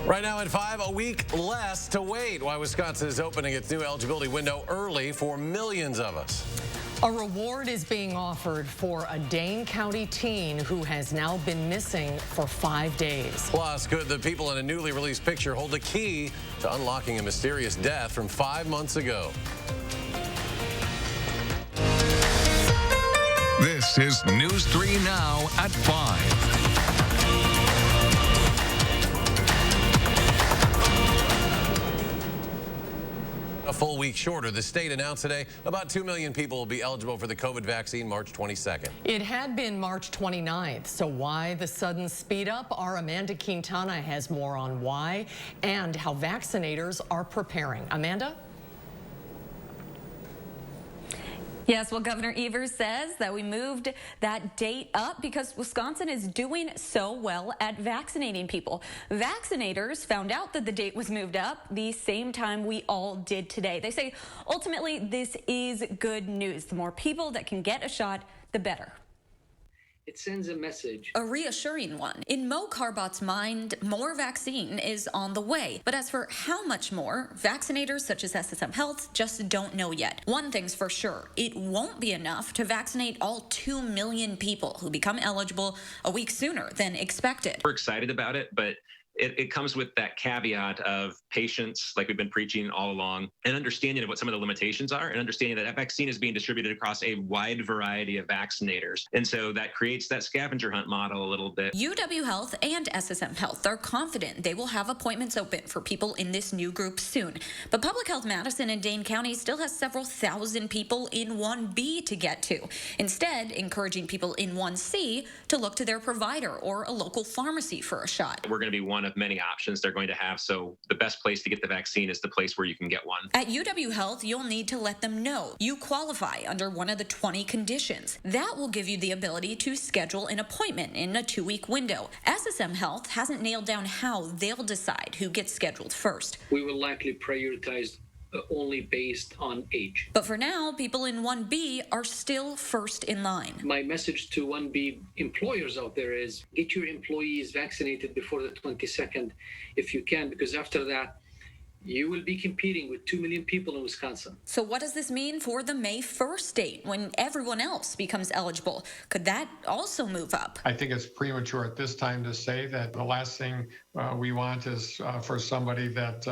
Right now at 5, a week less to wait. Why Wisconsin is opening its new eligibility window early for millions of us. A reward is being offered for a Dane County teen who has now been missing for 5 days. Plus, could the people in a newly released picture hold the key to unlocking a mysterious death from 5 months ago? This is News 3 Now at 5. A full week shorter, the state announced today about 2 million people will be eligible for the COVID vaccine March 22nd. It had been March 29th, so why the sudden speed up? Our Amanda Quintana has more on why and how vaccinators are preparing. Amanda? Yes, well, Governor Evers says that we moved that date up because Wisconsin is doing so well at vaccinating people. Vaccinators found out that the date was moved up the same time we all did today. They say ultimately this is good news. The more people that can get a shot, the better. It sends a message. A reassuring one. In Mo Carbot's mind, more vaccine is on the way. But as for how much more, vaccinators such as SSM Health just don't know yet. One thing's for sure, it won't be enough to vaccinate all 2 million people who become eligible a week sooner than expected. We're excited about it, but it comes with that caveat of patience, like we've been preaching all along, and understanding of what some of the limitations are, and understanding that vaccine is being distributed across a wide variety of vaccinators. And so that creates that scavenger hunt model a little bit. UW Health and SSM Health are confident they will have appointments open for people in this new group soon. But Public Health Madison and Dane County still has several thousand people in 1B to get to. Instead, encouraging people in 1C to look to their provider or a local pharmacy for a shot. We're going to be one of many options they're going to have, so the best place to get the vaccine is the place where you can get one. At UW Health, you'll need to let them know you qualify under one of the 20 conditions. That will give you the ability to schedule an appointment in a 2-week window. SSM Health hasn't nailed down how they'll decide who gets scheduled first. We will likely prioritize only based on age. But for now, people in 1B are still first in line. My message to 1B employers out there is get your employees vaccinated before the 22nd if you can, because after that, you will be competing with 2 million people in Wisconsin. So what does this mean for the May 1st date when everyone else becomes eligible? Could that also move up? I think it's premature at this time to say that. The last thing we want is for somebody that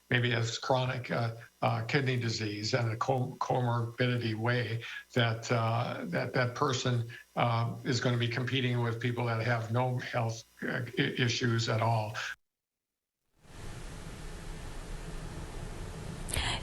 maybe has chronic kidney disease and a comorbidity way that that person is going to be competing with people that have no health issues at all.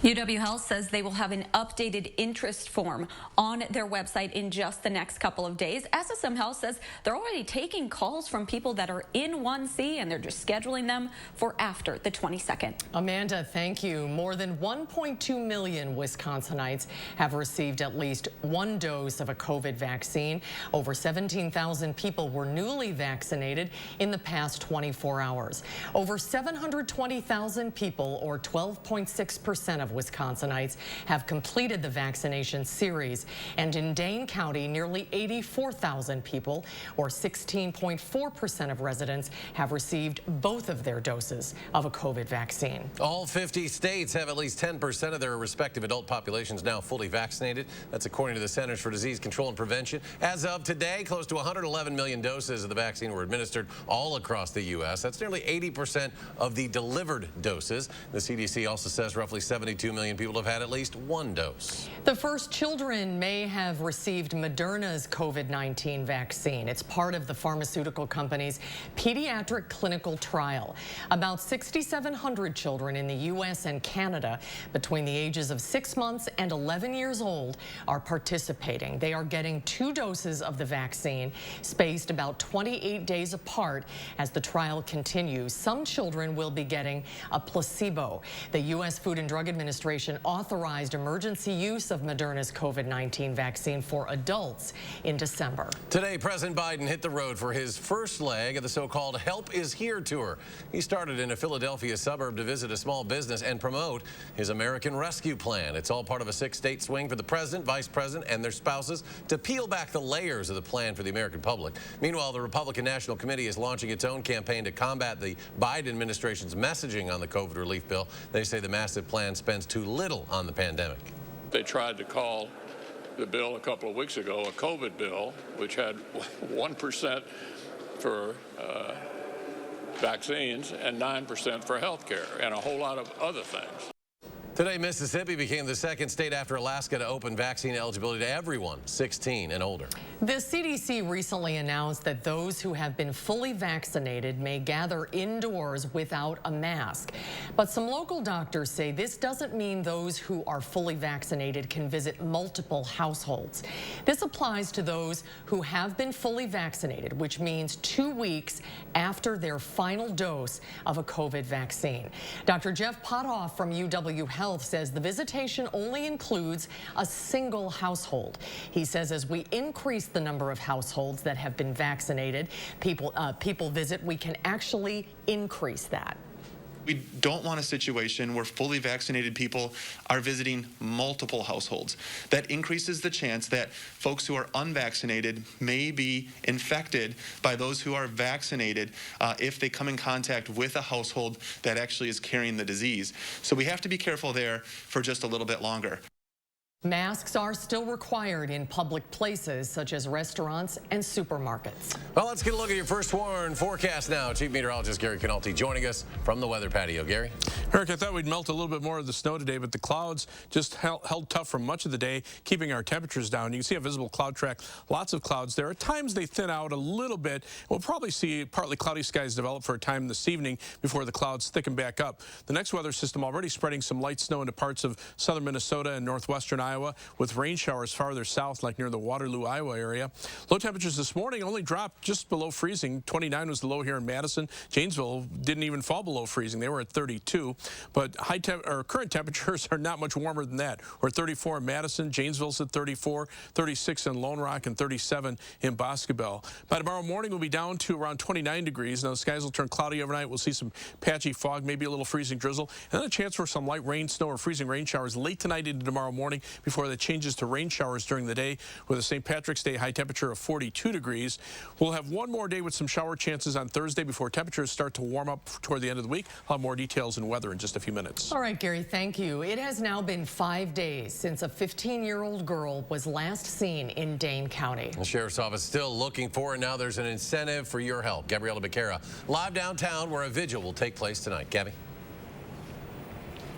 UW Health says they will have an updated interest form on their website in just the next couple of days. SSM Health says they're already taking calls from people that are in 1C and they're just scheduling them for after the 22nd. Amanda, thank you. More than 1.2 million Wisconsinites have received at least one dose of a COVID vaccine. Over 17,000 people were newly vaccinated in the past 24 hours. Over 720,000 people, or 12.6% of Wisconsinites, have completed the vaccination series. And in Dane County, nearly 84,000 people, or 16.4% of residents, have received both of their doses of a COVID vaccine. All 50 states have at least 10% of their respective adult populations now fully vaccinated. That's according to the Centers for Disease Control and Prevention. As of today, close to 111 million doses of the vaccine were administered all across the U.S. That's nearly 80% of the delivered doses. The CDC also says roughly 72 million people have had at least one dose. The first children may have received Moderna's COVID-19 vaccine. It's part of the pharmaceutical company's pediatric clinical trial. About 6,700 children in the U.S. and Canada between the ages of 6 months and 11 years old are participating. They are getting 2 doses of the vaccine, spaced about 28 days apart as the trial continues. Some children will be getting a placebo. The U.S. Food and Drug Administration administration authorized emergency use of Moderna's COVID-19 vaccine for adults in December. Today, President Biden hit the road for his first leg of the so-called Help is Here tour. He started in a Philadelphia suburb to visit a small business and promote his American Rescue Plan. It's all part of a 6-state swing for the president, vice president, and their spouses to peel back the layers of the plan for the American public. Meanwhile, the Republican National Committee is launching its own campaign to combat the Biden administration's messaging on the COVID relief bill. They say the massive plan spends too little on the pandemic. They tried to call the bill a couple of weeks ago a COVID bill, which had 1% for vaccines and 9% for health care and a whole lot of other things. Today, Mississippi became the second state after Alaska to open vaccine eligibility to everyone 16 and older. The CDC recently announced that those who have been fully vaccinated may gather indoors without a mask. But some local doctors say this doesn't mean those who are fully vaccinated can visit multiple households. This applies to those who have been fully vaccinated, which means 2 weeks after their final dose of a COVID vaccine. Dr. Jeff Potthoff from UW Health says the visitation only includes a single household. He says as we increase the number of households that have been vaccinated, people visit, we can actually increase that. We don't want a situation where fully vaccinated people are visiting multiple households. That increases the chance that folks who are unvaccinated may be infected by those who are vaccinated if they come in contact with a household that actually is carrying the disease. So we have to be careful there for just a little bit longer. Masks are still required in public places such as restaurants and supermarkets. Well, let's get a look at your first warn forecast now. Chief Meteorologist Gary Canalti joining us from the weather patio. Gary? Eric, I thought we'd melt a little bit more of the snow today, but the clouds just held tough for much of the day, keeping our temperatures down. You can see a visible cloud track, lots of clouds there. At times they thin out a little bit. We'll probably see partly cloudy skies develop for a time this evening before the clouds thicken back up. The next weather system already spreading some light snow into parts of southern Minnesota and northwestern Iowa, with rain showers farther south, like near the Waterloo, Iowa area. Low temperatures this morning only dropped just below freezing. 29 was the low here in Madison. Janesville didn't even fall below freezing. They were at 32. But current temperatures are not much warmer than that. We're at 34 in Madison. Janesville's at 34, 36 in Lone Rock, and 37 in Boscobel. By tomorrow morning, we'll be down to around 29 degrees. Now, the skies will turn cloudy overnight. We'll see some patchy fog, maybe a little freezing drizzle, and then a chance for some light rain, snow, or freezing rain showers late tonight into tomorrow morning before the changes to rain showers during the day, with a St. Patrick's Day high temperature of 42 degrees. We'll have one more day with some shower chances on Thursday before temperatures start to warm up toward the end of the week. I'll have more details and weather in just a few minutes. All right, Gary, thank you. It has now been 5 days since a 15-year-old girl was last seen in Dane County. The Sheriff's Office still looking for, and now there's an incentive for your help. Gabriella Becerra live downtown where a vigil will take place tonight. Gabby?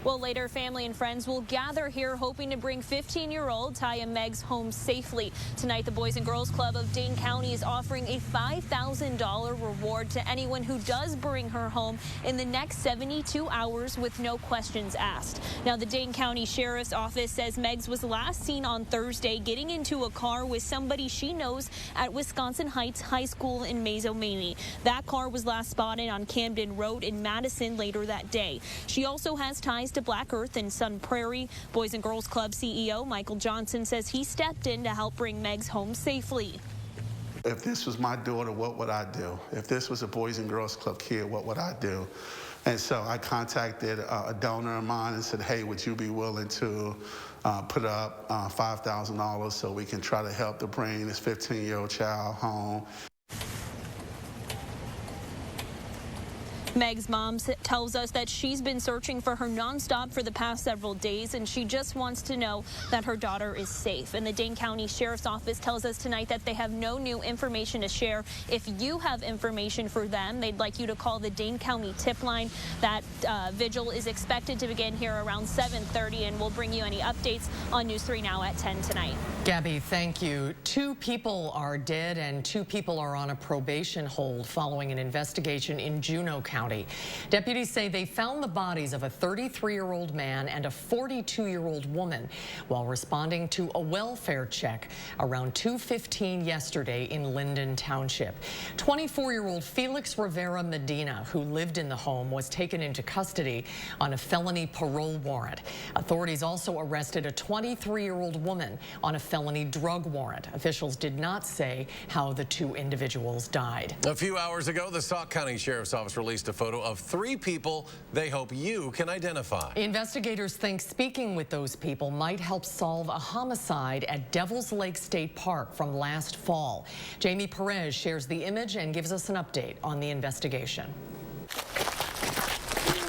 Well, later, family and friends will gather here hoping to bring 15-year-old Taya Meggs home safely. Tonight, the Boys and Girls Club of Dane County is offering a $5,000 reward to anyone who does bring her home in the next 72 hours with no questions asked. Now, the Dane County Sheriff's Office says Meggs was last seen on Thursday getting into a car with somebody she knows at Wisconsin Heights High School in Mazomanie. That car was last spotted on Camden Road in Madison later that day. She also has ties to Black Earth and Sun Prairie. Boys and Girls Club CEO Michael Johnson says he stepped in to help bring Meggs home safely. If this was my daughter, what would I do? If this was a Boys and Girls Club kid, what would I do? And so I contacted a donor of mine and said, hey, would you be willing to put up $5,000 so we can try to help to bring this 15-year-old child home? Meg's mom tells us that she's been searching for her nonstop for the past several days, and she just wants to know that her daughter is safe. And the Dane County Sheriff's Office tells us tonight that they have no new information to share. If you have information for them, they'd like you to call the Dane County tip line. That vigil is expected to begin here around 7:30, and we'll bring you any updates on News 3 Now at 10 tonight. Gabby, thank you. 2 people are dead and 2 people are on a probation hold following an investigation in Juneau County. County. Deputies say they found the bodies of a 33-year-old man and a 42-year-old woman while responding to a welfare check around 2:15 yesterday in Linden Township. 24-year-old Felix Rivera Medina, who lived in the home, was taken into custody on a felony parole warrant. Authorities also arrested a 23-year-old woman on a felony drug warrant. Officials did not say how the two individuals died. A few hours ago, the Sauk County Sheriff's Office released a photo of 3 people they hope you can identify. Investigators think speaking with those people might help solve a homicide at Devil's Lake State Park from last fall. Jamie Perez shares the image and gives us an update on the investigation.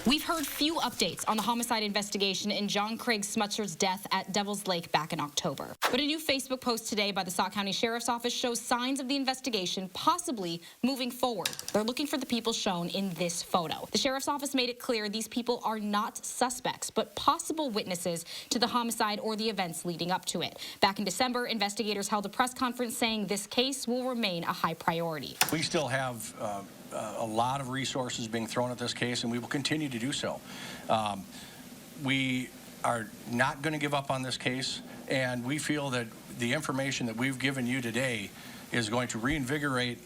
We've heard few updates on the homicide investigation in John Craig Smutcher's death at Devil's Lake back in October. But a new Facebook post today by the Sauk County Sheriff's Office shows signs of the investigation possibly moving forward. They're looking for the people shown in this photo. The Sheriff's Office made it clear these people are not suspects, but possible witnesses to the homicide or the events leading up to it. Back in December, investigators held a press conference saying this case will remain a high priority. We still have a lot of resources being thrown at this case, and we will continue to do so. We are not going to give up on this case, and we feel that the information that we've given you today is going to reinvigorate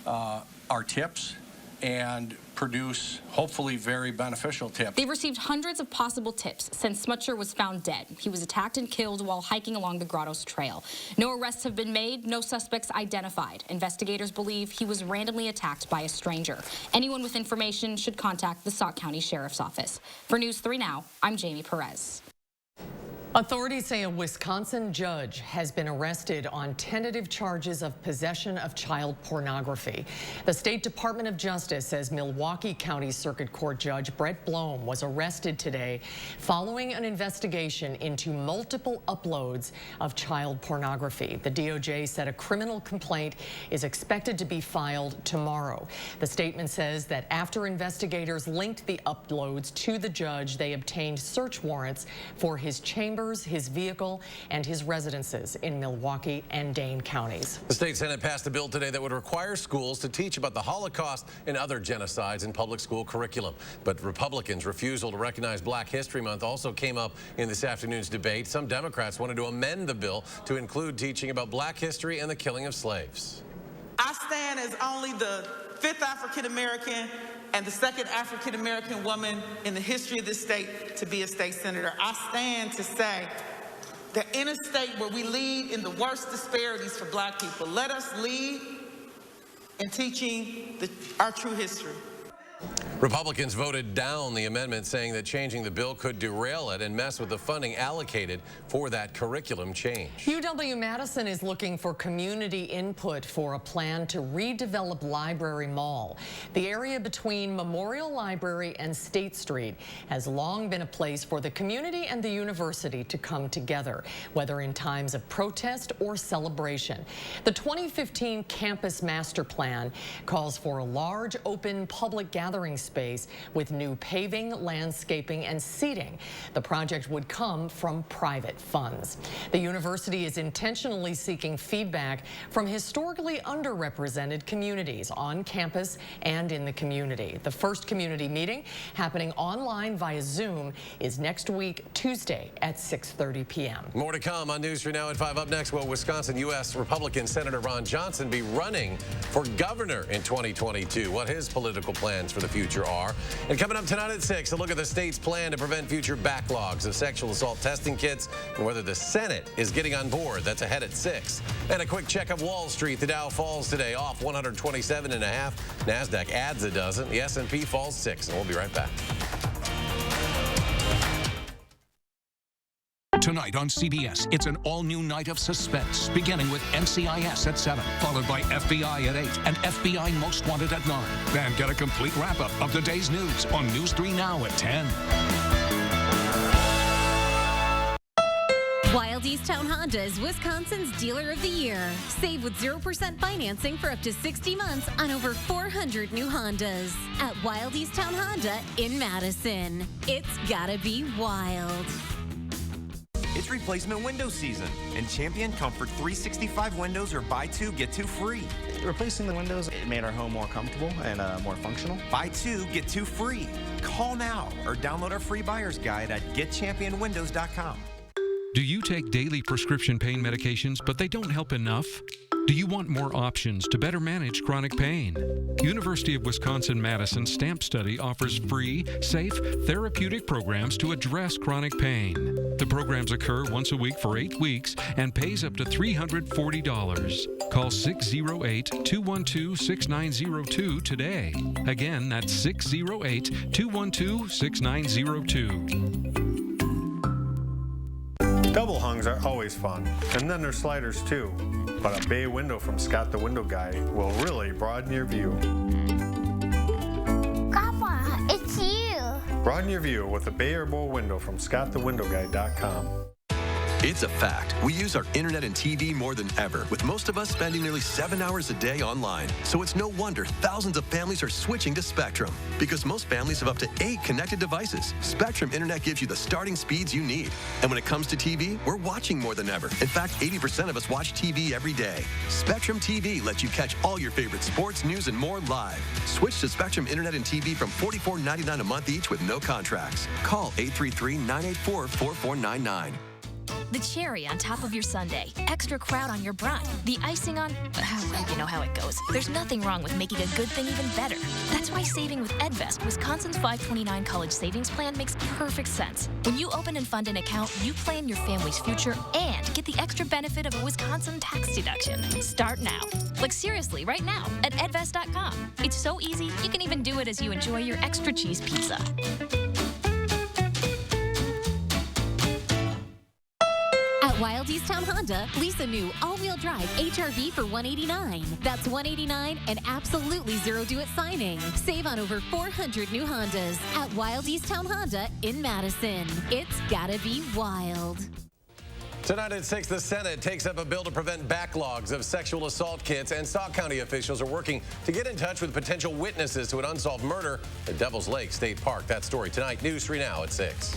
our tips and produce hopefully very beneficial tips. They've received hundreds of possible tips since Smutcher was found dead. He was attacked and killed while hiking along the Grottoes Trail. No arrests have been made, no suspects identified. Investigators believe he was randomly attacked by a stranger. Anyone with information should contact the Sauk County Sheriff's Office. For News 3 Now, I'm Jamie Perez. Authorities say a Wisconsin judge has been arrested on tentative charges of possession of child pornography. The State Department of Justice says Milwaukee County Circuit Court Judge Brett Blome was arrested today following an investigation into multiple uploads of child pornography. The DOJ said a criminal complaint is expected to be filed tomorrow. The statement says that after investigators linked the uploads to the judge, they obtained search warrants for his chambers, his vehicle, and his residences in Milwaukee and Dane counties. The state Senate passed a bill today that would require schools to teach about the Holocaust and other genocides in public school curriculum. But Republicans' refusal to recognize Black History Month also came up in this afternoon's debate. Some Democrats wanted to amend the bill to include teaching about Black history and the killing of slaves. I stand as only the 5th African American and the 2nd African American woman in the history of this state to be a state senator. I stand to say that in a state where we lead in the worst disparities for Black people, let us lead in teaching our true history. Republicans voted down the amendment, saying that changing the bill could derail it and mess with the funding allocated for that curriculum change. UW-Madison is looking for community input for a plan to redevelop Library Mall. The area between Memorial Library and State Street has long been a place for the community and the university to come together, whether in times of protest or celebration. The 2015 Campus Master Plan calls for a large, open, public gathering space with new paving, landscaping, and seating. The project would come from private funds. The university is intentionally seeking feedback from historically underrepresented communities on campus and in the community. The first community meeting, happening online via Zoom, is next week, Tuesday at 6:30 p.m. More to come on News 3 Now at 5. Up next, will Wisconsin U.S. Republican Senator Ron Johnson be running for governor in 2022? What his political plans for the future are. And coming up tonight at 6, a look at the state's plan to prevent future backlogs of sexual assault testing kits and whether the Senate is getting on board. That's ahead at 6. And a quick check of Wall Street. The Dow falls today, off 127.5. NASDAQ adds a dozen. The S&P falls 6. And we'll be right back. Tonight on CBS, it's an all-new night of suspense, beginning with NCIS at 7, followed by FBI at 8, and FBI Most Wanted at 9. Then get a complete wrap-up of the day's news on News 3 Now at 10. Wild Easttown Honda is Wisconsin's Dealer of the Year. Save with 0% financing for up to 60 months on over 400 new Hondas. At Wild Easttown Honda in Madison. It's gotta be wild. It's replacement window season, and Champion Comfort 365 windows are buy 2, get 2 free. Replacing the windows, it made our home more comfortable and more functional. Buy 2, get 2 free. Call now or download our free buyer's guide at getchampionwindows.com. Do you take daily prescription pain medications, but they don't help enough? Do you want more options to better manage chronic pain? University of Wisconsin-Madison STAMP Study offers free, safe, therapeutic programs to address chronic pain. The programs occur once a week for 8 weeks and pays up to $340. Call 608-212-6902 today. Again, that's 608-212-6902. Double hungs are always fun, and then there's sliders too. But a bay window from Scott the Window Guy will really broaden your view. Papa, it's you. Broaden your view with a bay or bow window from scottthewindowguy.com. It's a fact. We use our internet and TV more than ever, with most of us spending nearly 7 hours a day online. So it's no wonder thousands of families are switching to Spectrum. Because most families have up to 8 connected devices, Spectrum Internet gives you the starting speeds you need. And when it comes to TV, we're watching more than ever. In fact, 80% of us watch TV every day. Spectrum TV lets you catch all your favorite sports, news, and more live. Switch to Spectrum Internet and TV from $44.99 a month each with no contracts. Call 833-984-4499. The cherry on top of your sundae, extra kraut on your brine, the icing on, you know how it goes. There's nothing wrong with making a good thing even better. That's why saving with EdVest, Wisconsin's 529 college savings plan, makes perfect sense. When you open and fund an account, you plan your family's future and get the extra benefit of a Wisconsin tax deduction. Start now. Like seriously, right now at edvest.com. It's so easy, you can even do it as you enjoy your extra cheese pizza. Wild East Town Honda, lease a new all-wheel drive HR-V for $189. That's $189 and absolutely zero due at signing. Save on over 400 new Hondas at Wild East Town Honda in Madison. It's gotta be wild. Tonight at 6, the Senate takes up a bill to prevent backlogs of sexual assault kits, and Sauk County officials are working to get in touch with potential witnesses to an unsolved murder at Devil's Lake State Park. That story tonight, News 3 Now at 6.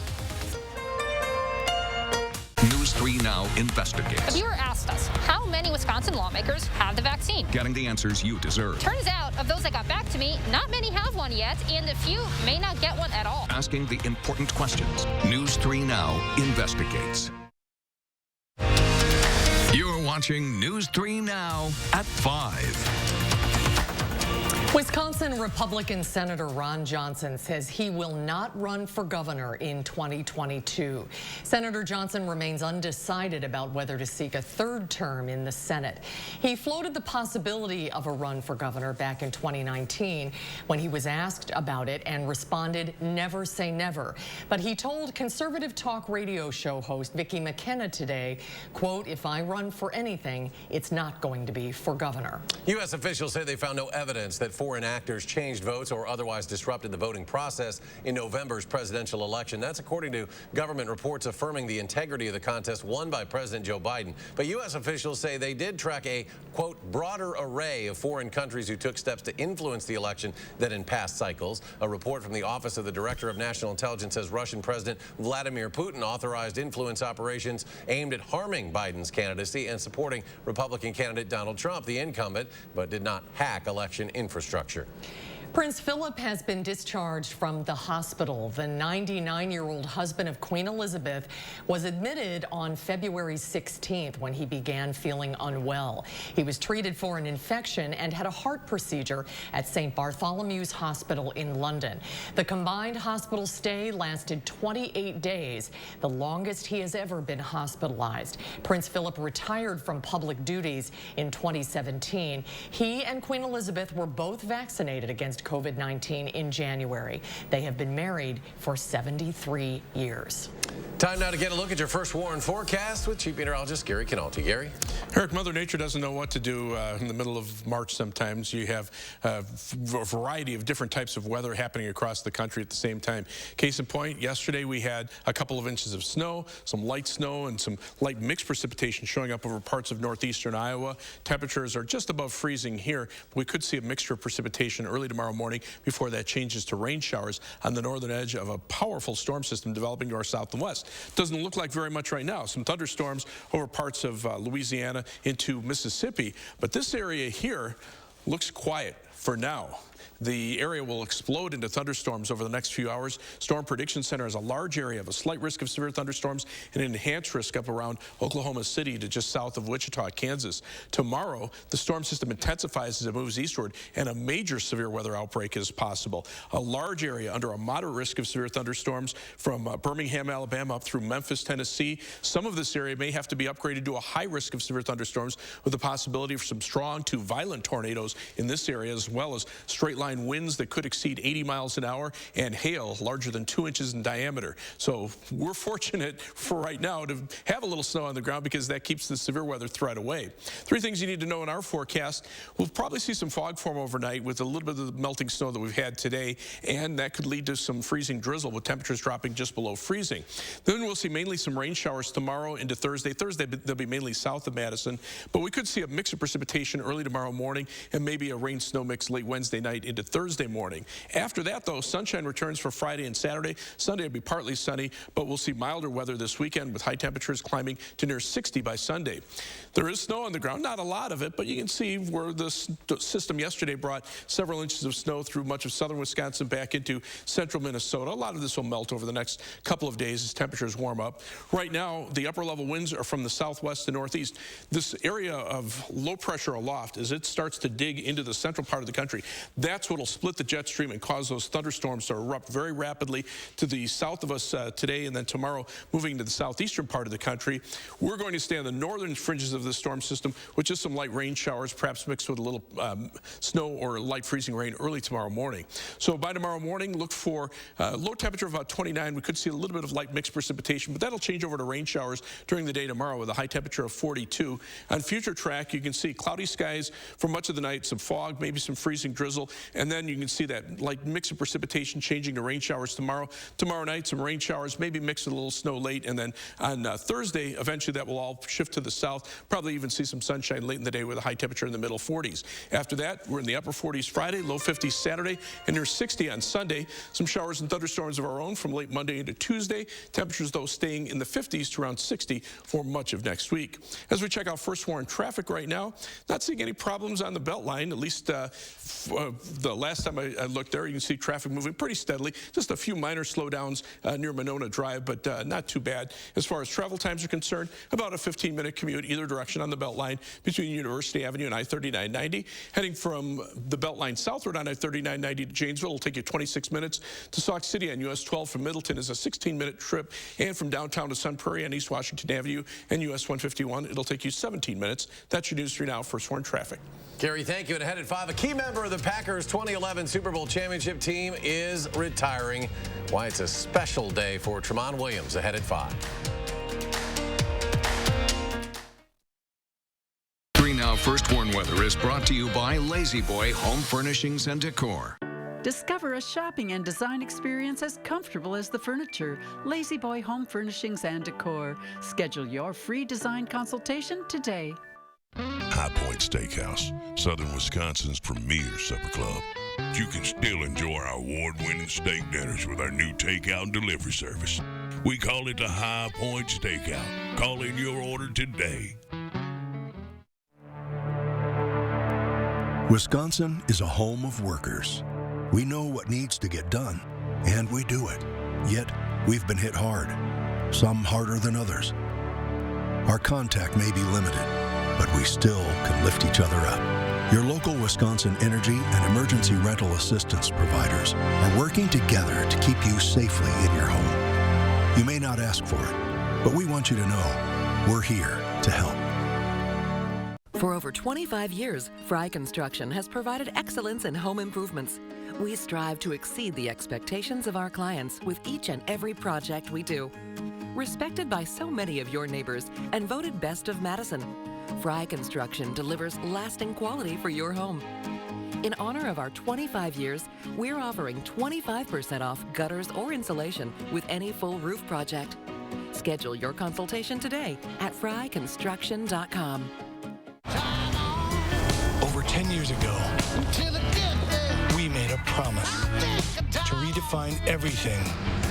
News 3 Now investigates. A viewer asked us, how many Wisconsin lawmakers have the vaccine? Getting the answers you deserve. Turns out, of those that got back to me, not many have one yet, and a few may not get one at all. Asking the important questions. News 3 Now investigates. You're watching News 3 Now at 5. Wisconsin Republican Senator Ron Johnson says he will not run for governor in 2022. Senator Johnson remains undecided about whether to seek a third term in the Senate. He floated the possibility of a run for governor back in 2019 when he was asked about it and responded, never say never. But he told conservative talk radio show host Vicki McKenna today, quote, if I run for anything, it's not going to be for governor. U.S. officials say they found no evidence that foreign actors changed votes or otherwise disrupted the voting process in November's presidential election. That's according to government reports affirming the integrity of the contest won by President Joe Biden. But U.S. officials say they did track a, quote, broader array of foreign countries who took steps to influence the election than in past cycles. A report from the Office of the Director of National Intelligence says Russian President Vladimir Putin authorized influence operations aimed at harming Biden's candidacy and supporting Republican candidate Donald Trump, the incumbent, but did not hack election infrastructure. Prince Philip has been discharged from the hospital. The 99-year-old husband of Queen Elizabeth was admitted on February 16th when he began feeling unwell. He was treated for an infection and had a heart procedure at St. Bartholomew's Hospital in London. The combined hospital stay lasted 28 days, the longest he has ever been hospitalized. Prince Philip retired from public duties in 2017. He and Queen Elizabeth were both vaccinated against COVID-19 in January. They have been married for 73 years. Time now to get a look at your first warn forecast with Chief Meteorologist Gary Canalti. Gary? Eric, Mother Nature doesn't know what to do in the middle of March sometimes. You have a variety of different types of weather happening across the country at the same time. Case in point, yesterday we had a couple of inches of snow, some light snow, and some light mixed precipitation showing up over parts of northeastern Iowa. Temperatures are just above freezing here. We could see a mixture of precipitation early tomorrow tomorrow morning before that changes to rain showers on the northern edge of a powerful storm system developing to our south and west. Doesn't look like very much right now. Some thunderstorms over parts of Louisiana into Mississippi, but this area here looks quiet for now. The area will explode into thunderstorms over the next few hours. Storm Prediction Center has a large area of a slight risk of severe thunderstorms and an enhanced risk up around Oklahoma City to just south of Wichita, Kansas. Tomorrow, the storm system intensifies as it moves eastward, and a major severe weather outbreak is possible. A large area under a moderate risk of severe thunderstorms from Birmingham, Alabama up through Memphis, Tennessee. Some of this area may have to be upgraded to a high risk of severe thunderstorms with the possibility for some strong to violent tornadoes in this area, as well as straight line winds that could exceed 80 miles an hour and hail larger than 2 inches in diameter. So we're fortunate for right now to have a little snow on the ground because that keeps the severe weather threat away. 3 things you need to know in our forecast. We'll probably see some fog form overnight with a little bit of the melting snow that we've had today, and that could lead to some freezing drizzle with temperatures dropping just below freezing. Then we'll see mainly some rain showers tomorrow into Thursday. Thursday, they'll be mainly south of Madison, but we could see a mix of precipitation early tomorrow morning and maybe a rain-snow mix late Wednesday night into Thursday morning. After that, though, sunshine returns for Friday and Saturday. Sunday will be partly sunny, but we'll see milder weather this weekend with high temperatures climbing to near 60 by Sunday. There is snow on the ground, not a lot of it, but you can see where the system yesterday brought several inches of snow through much of southern Wisconsin back into central Minnesota. A lot of this will melt over the next couple of days as temperatures warm up. Right now, the upper level winds are from the southwest to northeast. This area of low pressure aloft, as it starts to dig into the central part of the country, that's what will split the jet stream and cause those thunderstorms to erupt very rapidly to the south of us today, and then tomorrow moving to the southeastern part of the country. We're going to stay on the northern fringes of the storm system with just some light rain showers, perhaps mixed with a little snow or light freezing rain early tomorrow morning. So by tomorrow morning, look for low temperature of about 29. We could see a little bit of light mixed precipitation, but that'll change over to rain showers during the day tomorrow with a high temperature of 42. On future track, you can see cloudy skies for much of the night, some fog, maybe some freezing drizzle, and then you can see that light mix of precipitation changing to rain showers tomorrow. Tomorrow night, some rain showers, maybe mixed with a little snow late, and then on Thursday, eventually that will all shift to the south. Probably even see some sunshine late in the day with a high temperature in the middle 40s. After that, we're in the upper 40s Friday, low 50s Saturday, and near 60 on Sunday. Some showers and thunderstorms of our own from late Monday into Tuesday. Temperatures, though, staying in the 50s to around 60 for much of next week. As we check out first warn traffic right now, not seeing any problems on the Beltline, at least the last time I looked there. You can see traffic moving pretty steadily. Just a few minor slowdowns near Monona Drive, but not too bad. As far as travel times are concerned, about a 15-minute commute either direction on the Beltline between University Avenue and I-3990. Heading from the Beltline southward on I-3990 to Janesville will take you 26 minutes. To Sauk City on US 12 from Middleton is a 16-minute trip, and from downtown to Sun Prairie on East Washington Avenue and US 151, it'll take you 17 minutes. That's your News 3 Now First Warn traffic. Gary, thank you. And ahead at 5, a key member of the Packers 2011 Super Bowl championship team is retiring. Why it's a special day for Tramon Williams ahead at 5. 3 Now First Warn Weather is brought to you by Lazy Boy Home Furnishings and Decor. Discover a shopping and design experience as comfortable as the furniture. Lazy Boy Home Furnishings and Decor. Schedule your free design consultation today. High Point Steakhouse, Southern Wisconsin's premier supper club. You can still enjoy our award-winning steak dinners with our new takeout and delivery service. We call it the High Point Steakout. Call in your order today. Wisconsin is a home of workers. We know what needs to get done, and we do it. Yet, we've been hit hard, some harder than others. Our contact may be limited, but we still can lift each other up. Your local Wisconsin energy and emergency rental assistance providers are working together to keep you safely in your home. You may not ask for it, but we want you to know we're here to help. For over 25 years, Fry Construction has provided excellence in home improvements. We strive to exceed the expectations of our clients with each and every project we do. Respected by so many of your neighbors and voted best of Madison, Fry Construction delivers lasting quality for your home. In honor of our 25 years, we're offering 25% off gutters or insulation with any full roof project. Schedule your consultation today at fryconstruction.com. Over 10 years ago, we made a promise to redefine everything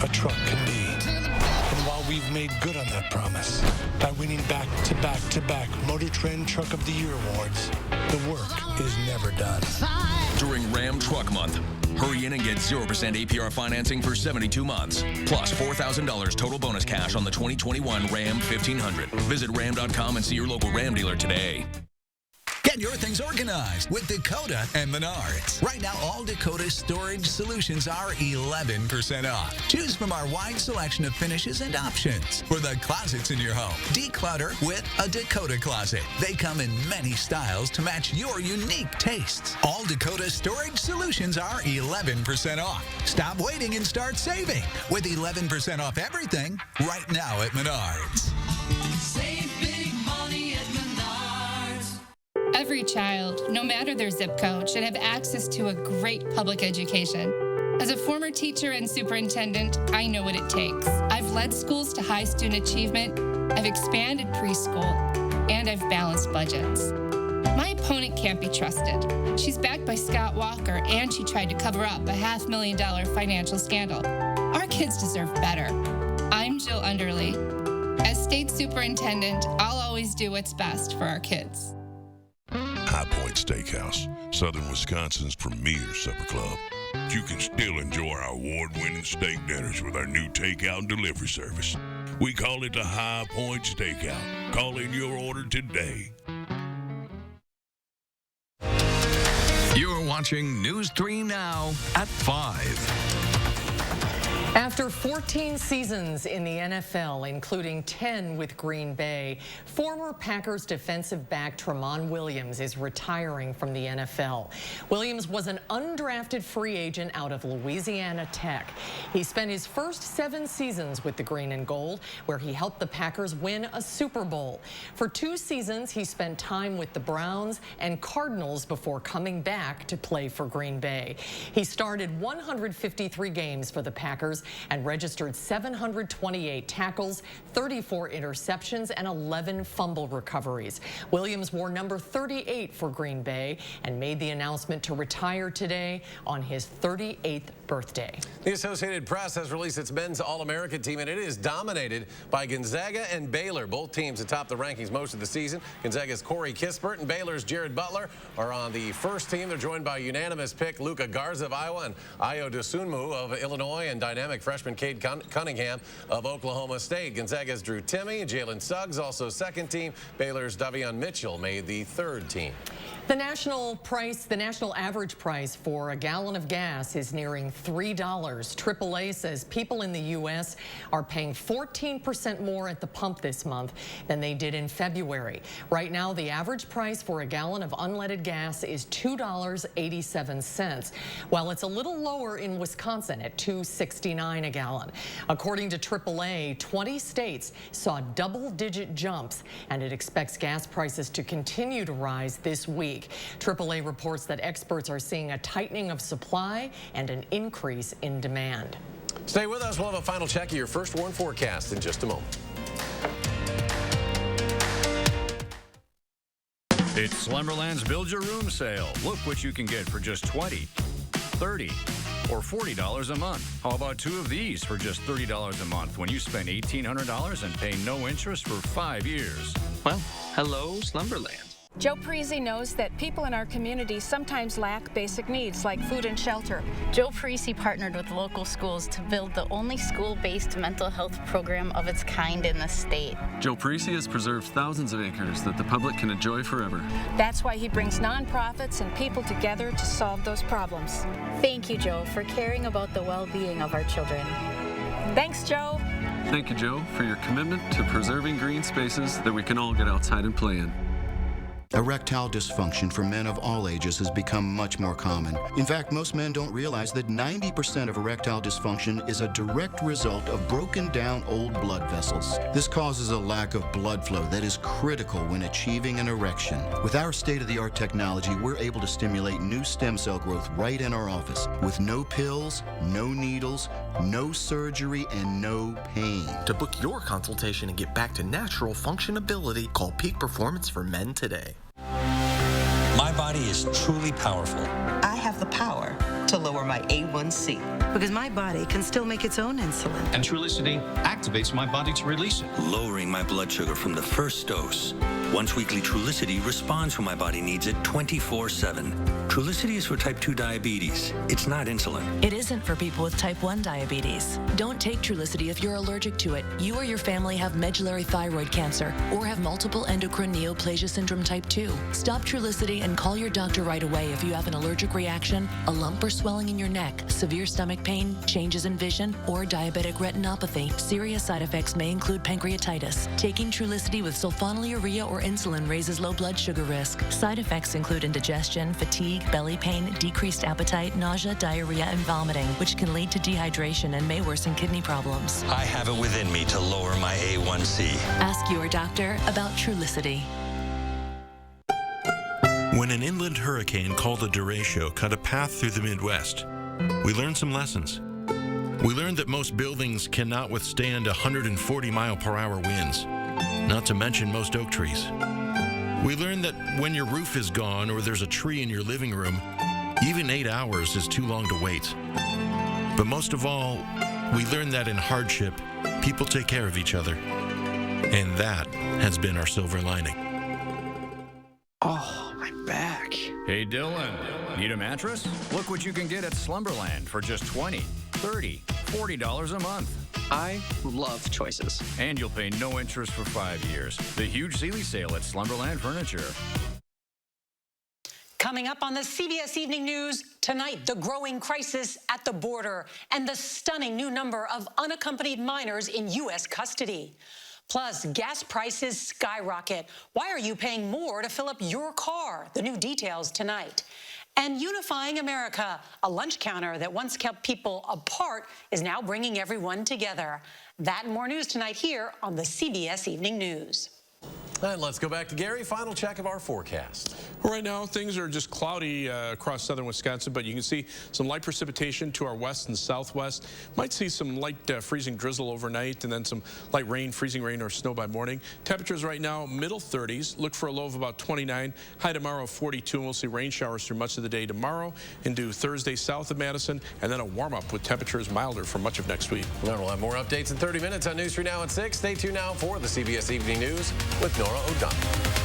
a truck can be. And while we've made good on that promise by winning back-to-back-to-back Motor Trend Truck of the Year awards, the work is never done. During Ram Truck Month, hurry in and get 0% APR financing for 72 months, plus $4,000 total bonus cash on the 2021 Ram 1500. Visit ram.com and see your local Ram dealer today. Get your things organized with Dakota and Menards. Right now, all Dakota storage solutions are 11% off. Choose from our wide selection of finishes and options. For the closets in your home, declutter with a Dakota closet. They come in many styles to match your unique tastes. All Dakota storage solutions are 11% off. Stop waiting and start saving with 11% off everything right now at Menards. Save big money at Menards. Every child, no matter their zip code, should have access to a great public education. As a former teacher and superintendent, I know what it takes. I've led schools to high student achievement, I've expanded preschool, and I've balanced budgets. My opponent can't be trusted. She's backed by Scott Walker, and she tried to cover up a $500,000 financial scandal. Our kids deserve better. I'm Jill Underly. As state superintendent, I'll always do what's best for our kids. High Point Steakhouse, Southern Wisconsin's premier supper club. You can still enjoy our award-winning steak dinners with our new takeout and delivery service. We call it the High Point Steakhouse. Call in your order today. You're watching News 3 Now at 5. After 14 seasons in the NFL, including 10 with Green Bay, former Packers defensive back Tramon Williams is retiring from the NFL. Williams was an undrafted free agent out of Louisiana Tech. He spent his first 7 seasons with the Green and Gold, where he helped the Packers win a Super Bowl. For 2 seasons, he spent time with the Browns and Cardinals before coming back to play for Green Bay. He started 153 games for the Packers and registered 728 tackles, 34 interceptions, and 11 fumble recoveries. Williams wore number 38 for Green Bay and made the announcement to retire today on his 38th birthday. The Associated Press has released its men's All-American team, and it is dominated by Gonzaga and Baylor. Both teams atop the rankings most of the season. Gonzaga's Corey Kispert and Baylor's Jared Butler are on the first team. They're joined by unanimous pick Luka Garza of Iowa and Ayo Dosunmu of Illinois and dynamic freshman Cade Cunningham of Oklahoma State. Gonzaga's Drew Timme and Jalen Suggs, also second team. Baylor's Davion Mitchell made the third team. The national average price for a gallon of gas is nearing $3. AAA says people in the U.S. are paying 14% more at the pump this month than they did in February. Right now, the average price for a gallon of unleaded gas is $2.87, while it's a little lower in Wisconsin at $2.69 a gallon. According to AAA, 20 states saw double-digit jumps, and it expects gas prices to continue to rise this week. AAA reports that experts are seeing a tightening of supply and an increase in demand. Stay with us. We'll have a final check of your first warn forecast in just a moment. It's Slumberland's Build Your Room sale. Look what you can get for just $20, $30, or $40 a month. How about 2 of these for just $30 a month when you spend $1,800 and pay no interest for 5 years? Well, hello, Slumberland. Joe Parisi knows that people in our community sometimes lack basic needs like food and shelter. Joe Parisi partnered with local schools to build the only school-based mental health program of its kind in the state. Joe Parisi has preserved thousands of acres that the public can enjoy forever. That's why he brings nonprofits and people together to solve those problems. Thank you, Joe, for caring about the well-being of our children. Thanks, Joe. Thank you, Joe, for your commitment to preserving green spaces that we can all get outside and play in. Erectile dysfunction for men of all ages has become much more common. In fact, most men don't realize that 90% of erectile dysfunction is a direct result of broken down old blood vessels. This causes a lack of blood flow that is critical when achieving an erection. With our state-of-the-art technology, we're able to stimulate new stem cell growth right in our office with no pills, no needles, no surgery, and no pain. To book your consultation and get back to natural functionability, call Peak Performance for Men today. My body is truly powerful. I have the power to lower my A1C because my body can still make its own insulin. And Trulicity activates my body to release it, lowering my blood sugar from the first dose. Once weekly Trulicity responds when my body needs it 24/7. Trulicity is for type 2 diabetes. It's not insulin. It isn't for people with type 1 diabetes. Don't take Trulicity if you're allergic to it. You or your family have medullary thyroid cancer or have multiple endocrine neoplasia syndrome type 2. Stop Trulicity and call your doctor right away if you have an allergic reaction, a lump or swelling in your neck, severe stomach pain, changes in vision, or diabetic retinopathy. Serious side effects may include pancreatitis. Taking Trulicity with sulfonylurea or insulin raises low blood sugar risk. Side effects include indigestion, fatigue, belly pain, decreased appetite, nausea, diarrhea, and vomiting, which can lead to dehydration and may worsen kidney problems. I have it within me to lower my A1C. Ask your doctor about Trulicity. When an inland hurricane called the Derecho cut a path through the Midwest, we learned some lessons. We learned that most buildings cannot withstand 140-mile-per-hour winds, not to mention most oak trees. We learned that when your roof is gone or there's a tree in your living room, even 8 hours is too long to wait. But most of all, we learned that in hardship, people take care of each other. And that has been our silver lining. Oh, my back. Hey, Dylan, need a mattress? Look what you can get at Slumberland for just $20, $30, $40 a month. I love choices. And you'll pay no interest for 5 years. The huge Sealy sale at Slumberland Furniture. Coming up on the CBS Evening News, tonight, the growing crisis at the border and the stunning new number of unaccompanied minors in U.S. custody. Plus, gas prices skyrocket. Why are you paying more to fill up your car? The new details tonight. And unifying America, a lunch counter that once kept people apart is now bringing everyone together. That and more news tonight here on the CBS Evening News. And let's go back to Gary. Final check of our forecast. Right now, things are just cloudy across southern Wisconsin, but you can see some light precipitation to our west and southwest. Might see some light freezing drizzle overnight, and then some light rain, freezing rain, or snow by morning. Temperatures right now, middle 30s. Look for a low of about 29. High tomorrow of 42, and we'll see rain showers through much of the day tomorrow into Thursday south of Madison, and then a warm-up with temperatures milder for much of next week. Well, we'll have more updates in 30 minutes on News 3 Now at 6. Stay tuned now for the CBS Evening News with Nora O'Donnell.